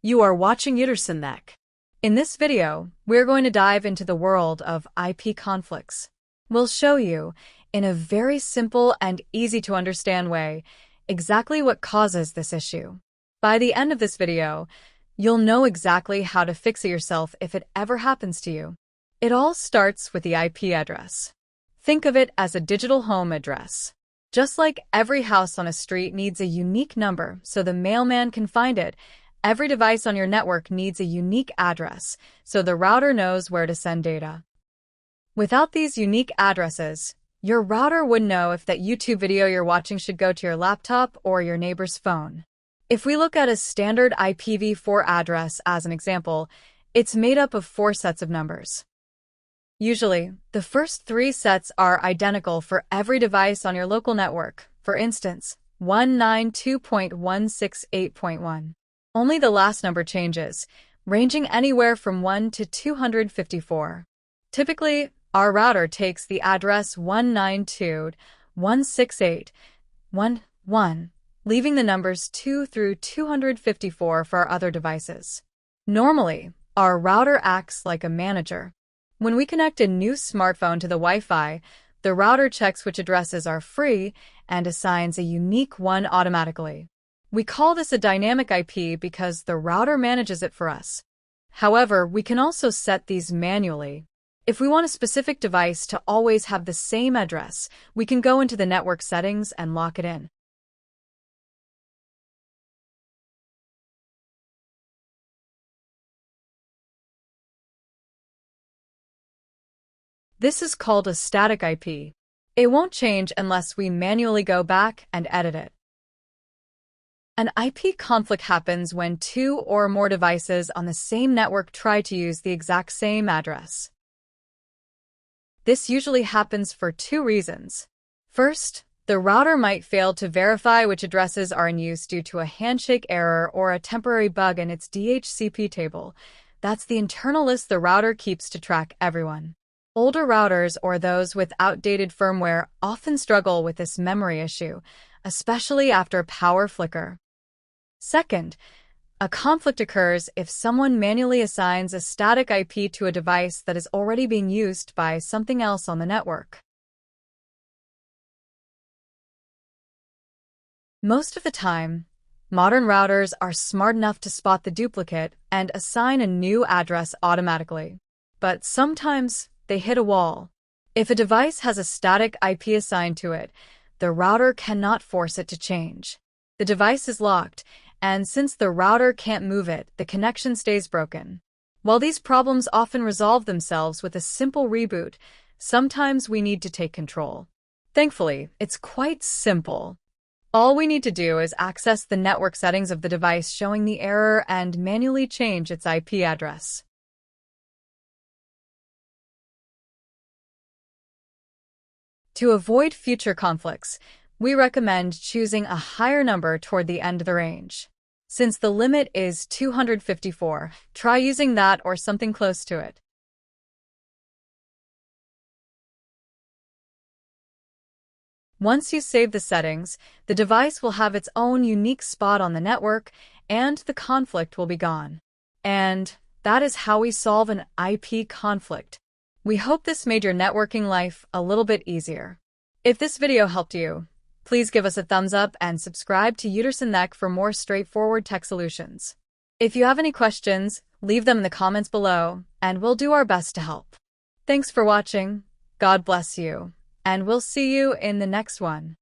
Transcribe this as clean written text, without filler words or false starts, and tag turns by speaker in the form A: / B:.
A: You are watching Neck. In this video, we're going to dive into the world of IP conflicts. We'll show you, in a very simple and easy-to-understand way, exactly what causes this issue. By the end of this video, you'll know exactly how to fix it yourself if it ever happens to you. It all starts with the IP address. Think of it as a digital home address. Just like every house on a street needs a unique number so the mailman can find it, every device on your network needs a unique address so the router knows where to send data. Without these unique addresses, your router wouldn't know if that YouTube video you're watching should go to your laptop or your neighbor's phone. If we look at a standard IPv4 address as an example, it's made up of 4 sets of numbers. Usually, the first 3 sets are identical for every device on your local network, for instance, 192.168.1. Only the last number changes, ranging anywhere from 1 to 254. Typically, our router takes the address 192.168.1.1, leaving the numbers 2 through 254 for our other devices. Normally, our router acts like a manager. When we connect a new smartphone to the Wi-Fi, the router checks which addresses are free and assigns a unique one automatically. We call this a dynamic IP because the router manages it for us. However, we can also set these manually. If we want a specific device to always have the same address, we can go into the network settings and lock it in. This is called a static IP. It won't change unless we manually go back and edit it. An IP conflict happens when 2 or more devices on the same network try to use the exact same address. This usually happens for 2 reasons. First, the router might fail to verify which addresses are in use due to a handshake error or a temporary bug in its DHCP table. That's the internal list the router keeps to track everyone. Older routers or those with outdated firmware often struggle with this memory issue, especially after power flicker. Second, a conflict occurs if someone manually assigns a static IP to a device that is already being used by something else on the network. Most of the time, modern routers are smart enough to spot the duplicate and assign a new address automatically. But sometimes they hit a wall. If a device has a static IP assigned to it, the router cannot force it to change. The device is locked, and since the router can't move it, the connection stays broken. While these problems often resolve themselves with a simple reboot, sometimes we need to take control. Thankfully, it's quite simple. All we need to do is access the network settings of the device showing the error and manually change its IP address. To avoid future conflicts, we recommend choosing a higher number toward the end of the range. Since the limit is 254, try using that or something close to it. Once you save the settings, the device will have its own unique spot on the network, and the conflict will be gone. And that is how we solve an IP conflict. We hope this made your networking life a little bit easier. If this video helped you, please give us a thumbs up and subscribe to Neck for more straightforward tech solutions. If you have any questions, leave them in the comments below, and we'll do our best to help. Thanks for watching, God bless you, and we'll see you in the next one.